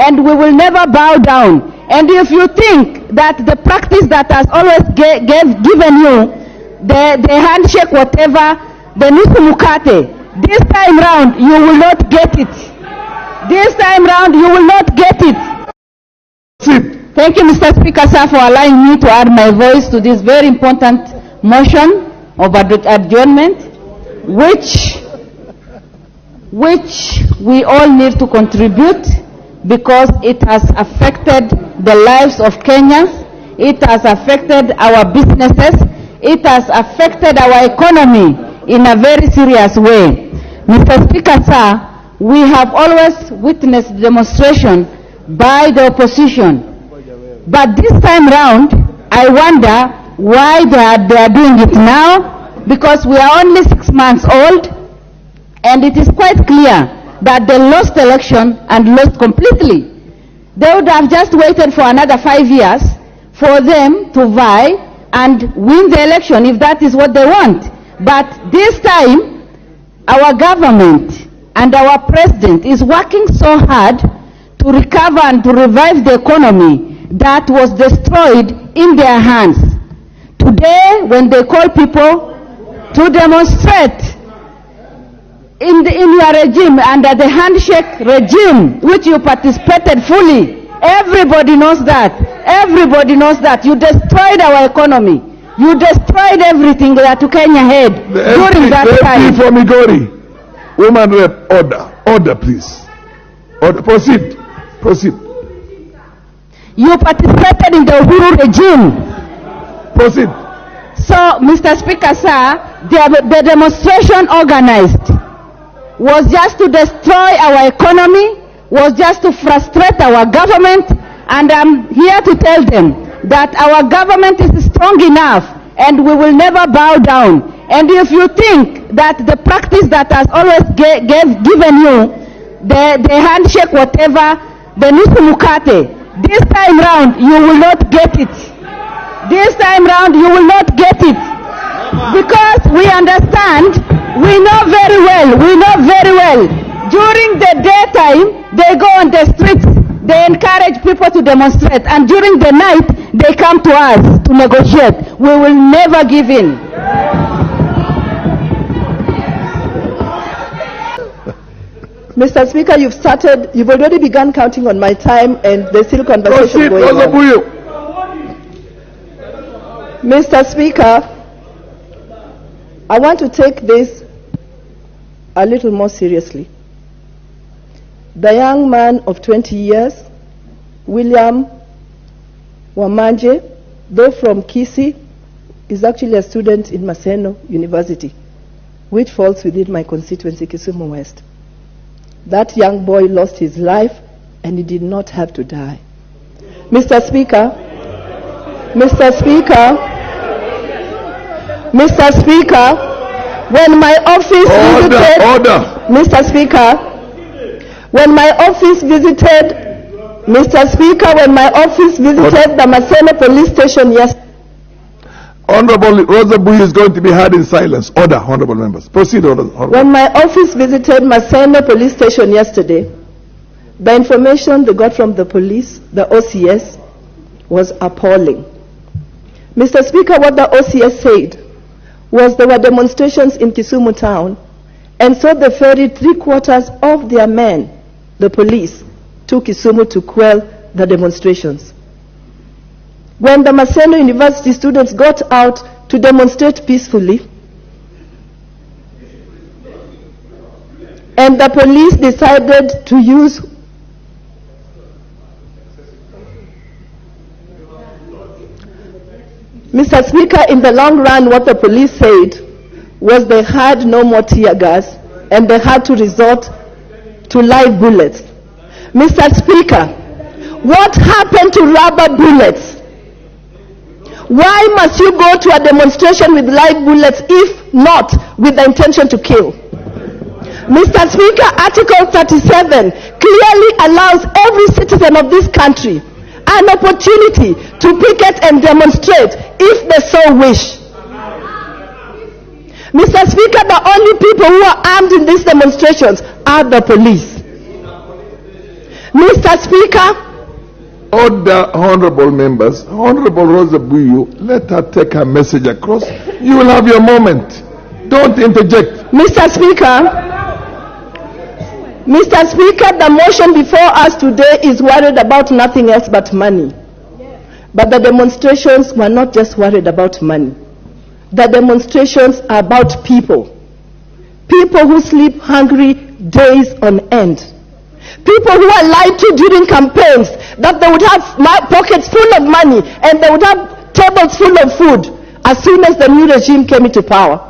and we will never bow down. And if you think that the practice that has always given you, the handshake, whatever, the nusu mukate, this time round you will not get it. This time round you will not get it. Thank you, Mr. Speaker, sir, for allowing me to add my voice to this very important motion of adjournment, which we all need to contribute because it has affected the lives of Kenyans, it has affected our businesses, it has affected our economy in a very serious way. Mr. Speaker, sir, we have always witnessed demonstration by the opposition. But this time round, I wonder why they are doing it now, because we are only 6 months old, and it is quite clear that they lost election and lost completely. They would have just waited for another 5 years for them to vie and win the election if that is what they want. But this time, our government and our president is working so hard to recover and to revive the economy that was destroyed in their hands. Today, when they call people to demonstrate in your regime, under the handshake regime, which you participated fully, everybody knows that. Everybody knows that. You destroyed our economy. You destroyed everything that Kenya had during that time. The MP for Migori, woman rep, order, please. Order, proceed. You participated in the Uhuru regime. Proceed. So, Mr. Speaker, sir, the demonstration organized was just to destroy our economy, was just to frustrate our government, and I'm here to tell them that our government is strong enough and we will never bow down. And if you think that the practice that has always given you, the handshake, whatever, the nusu mukate, this time round you will not get it. This time round you will not get it. Because we understand, we know very well, during the daytime, they go on the streets, they encourage people to demonstrate, and during the night, they come to us to negotiate. We will never give in. Mr. Speaker, you've already begun counting on my time, and there's still conversation going on. Mr. Speaker, I want to take this a little more seriously. The young man of 20 years, William Wamanje, though from Kisii, is actually a student in Maseno University, which falls within my constituency, Kisumu West. That young boy lost his life, and he did not have to die. Mr. Speaker, when my office visited the Maseno police station yesterday. Honorable Rosa Bui is going to be heard in silence. Order, honorable members. Proceed, honorable. When my office visited Maseno police station yesterday, the information they got from the police, the OCS, was appalling. Mr. Speaker, what the OCS said was there were demonstrations in Kisumu town, and so they ferried 3/4 of their men, the police, to Kisumu to quell the demonstrations. When the Maseno University students got out to demonstrate peacefully, and the police decided to use Mr. Speaker, in the long run, what the police said was they had no more tear gas and they had to resort to live bullets. Mr. Speaker, what happened to rubber bullets? Why must you go to a demonstration with live bullets if not with the intention to kill? Mr. Speaker, Article 37 clearly allows every citizen of this country an opportunity to picket and demonstrate if they so wish. Mr. Speaker, the only people who are armed in these demonstrations are the police. Mr. Speaker, Order, honorable members. Honorable Rosa Buyu, let her take her message across. You will have your moment. Don't interject. Mr. Speaker, the motion before us today is worried about nothing else but money. But the demonstrations were not just worried about money. The demonstrations are about people. People who sleep hungry days on end. People who are lied to during campaigns that they would have pockets full of money and they would have tables full of food as soon as the new regime came into power.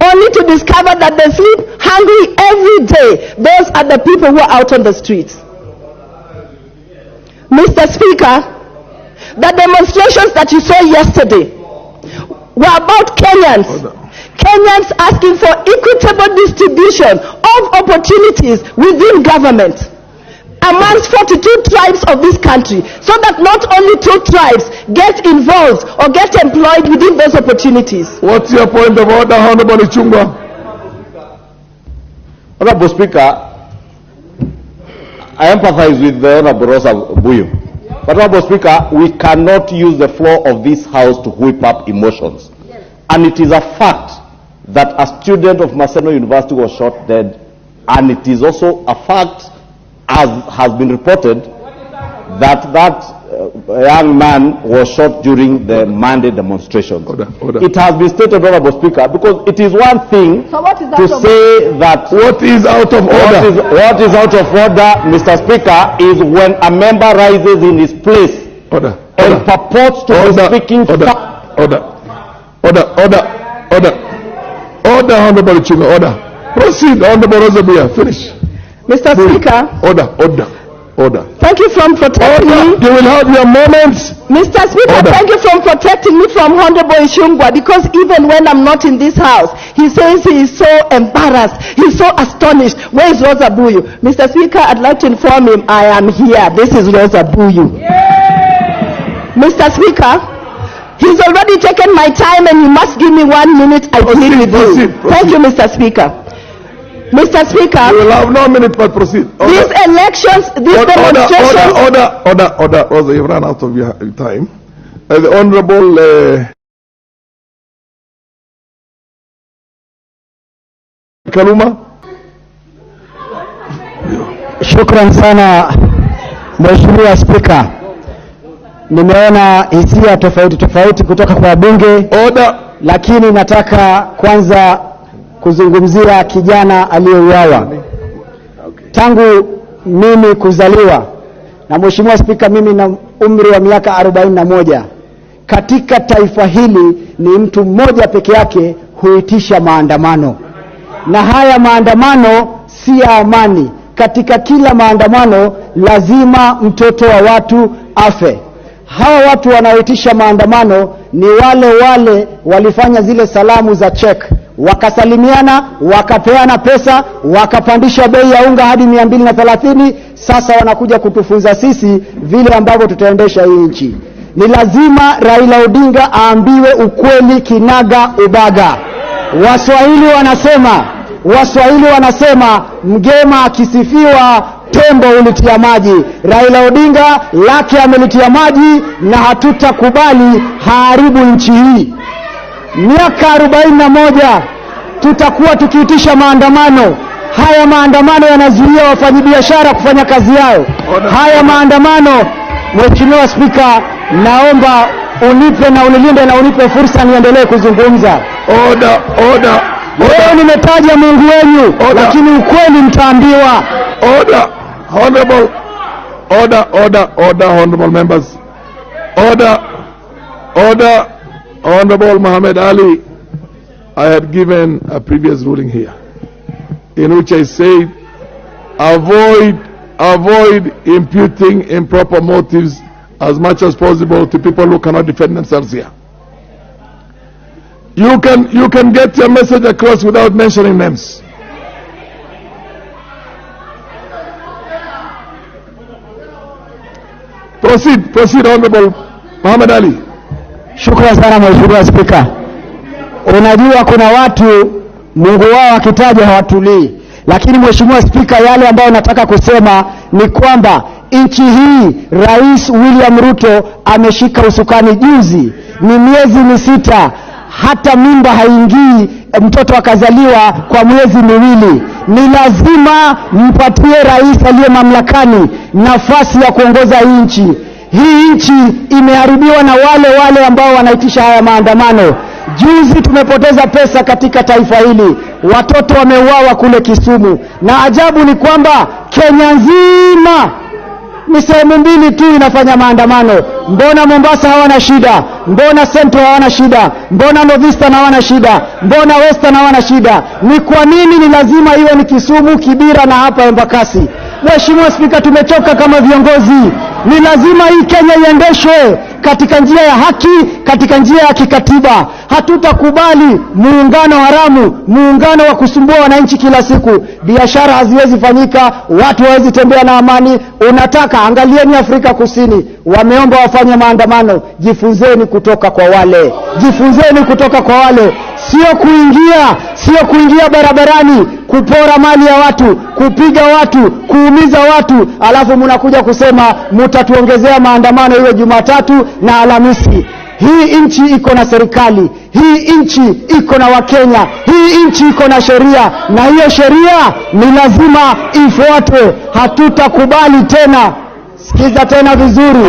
Only to discover that they sleep hungry every day. Those are the people who are out on the streets. Mr. Speaker, the demonstrations that you saw yesterday were about Kenyans. Kenyans asking for equitable distribution of opportunities within government amongst 42 tribes of this country, so that not only 2 tribes get involved or get employed within those opportunities. What's your point of order, Honorable Ichungwa? Honorable Speaker, I empathize with the Honorable Rosa Buyu. But Honorable Speaker, we cannot use the floor of this House to whip up emotions. And it is a fact that a student of Maseno University was shot dead, and it is also a fact, as has been reported, that young man was shot during the Monday demonstrations. Order. It has been stated, Honorable Speaker, because it is one thing to say that what is out of order? What is out of order, Mr. Speaker, is when a member rises in his place and purports to be speaking. Order, Honorable Ichungwa, order. Proceed, Honorable Rosa Buyu, finish. Mr. Speaker. Order. Thank you for protecting me. You will have your moments. Mr. Speaker, thank you for protecting me from Honorable Ichungwa, because even when I'm not in this house, he says he is so embarrassed, he's so astonished. Where is Rosa Buyu? Mr. Speaker, I'd like to inform him I am here. This is Rosa Buyu. Mr. Speaker, he's already taken my time and you must give me 1 minute. I plead with you. Thank you, Mr. Speaker. Mr. Speaker, you will have no minute, but proceed. These elections, these demonstrations. Order. Rosa, you've run out of your time. The Honorable Kaluma. Shukran sana Mheshimiwa Spika. Nimeona hisia tofauti kutoka kwa wabunge. Order. Lakini nataka kwanza kuzungumzia kijana aliyeuawa. Tangu mimi kuzaliwa, na Mheshimiwa Spika, mimi na umri wa miaka 41, katika taifa hili ni mtu mmoja peke yake huitisha maandamano, na haya maandamano si ya amani. Katika kila maandamano lazima mtoto wa watu afe. Hawa watu wanaoitisha maandamano ni wale walifanya zile salamu za check, wakasalimiana, wakapeana pesa, wakapandisha bei ya unga hadi 230. Sasa wanakuja kutufunza sisi vile ambavyo tutaendesha hii nchi. Ni lazima Raila Odinga aambiwe ukweli kinaga ubaga. Waswahili wanasema mgema akisifiwa tembo ulitia maji. Raila Odinga lake amelitia maji, na hatutakubali haribu nchi hii. Miaka 41 tutakuwa tukiitisha maandamano. Haya maandamano yanazuia wafanyabiashara kufanya kazi yao. Haya maandamano, Mheshimiwa Spika, naomba unipe na unilinde na unipe fursa niendelee kuzungumza. Order. Leo nimetaja Mungu wenu, lakini ukweli mtaambiwa. Order, honorable members. Order, Honorable Muhammad Ali. I had given a previous ruling here in which I said, avoid imputing improper motives as much as possible to people who cannot defend themselves here. You can get your message across without mentioning names. Proceed, Honorable Muhammad Ali. Shukrani sana Mheshimiwa Spika. Unajua kuna watu Mungu wao akitaja hawatulii. Lakini Mheshimiwa Spika, yale ambayo nataka kusema ni kwamba nchi hii Rais William Ruto ameshika usukani juzi, ni miezi misita, hata mimba haingii, mtoto akazaliwa kwa miezi miwili. Ni lazima mpatie rais aliye mamlakani nafasi ya kuongoza hii nchi. Hii nchi imeharibiwa na wale ambao wanaitisha haya maandamano. Juzi tumepoteza pesa katika taifa hili, watoto wameuawa kule Kisumu, na ajabu ni kwamba Kenya nzima ni sehemu mbili tu inafanya maandamano. Mbona Mombasa hawana shida? Mbona Central hawana shida? Mbona North Eastern hawana shida? Mbona Western hawana shida? Ni kwa nini ni lazima iwe ni Kisumu, Kibira na hapa Embakasi? Mheshimiwa Spika, tumechoka kama viongozi. Ni lazima hii Kenya iendeshwe katika njia ya haki, katika njia ya kikatiba. Hatutakubali muungano haramu, muungano wa kusumbua wananchi kila siku. Biashara haziwezi fanyika, watu hawezi tembea na amani. Unataka, angalieni Afrika Kusini, wameomba wafanye maandamano. Jifunzeni kutoka kwa wale. Jifunzeni kutoka kwa wale. Sio kuingia barabarani, kupora mali ya watu, kupiga watu, kuumiza watu, alafu mnakuja kusema mtatuongezea maandamano iwe Jumatatu na Alhamisi. Hii nchi iko na serikali, hii nchi iko na Wakenya, hii nchi iko na sheria, na hiyo sheria ni lazima ifuatwe. Hatutakubali tena. Sikiza tena vizuri.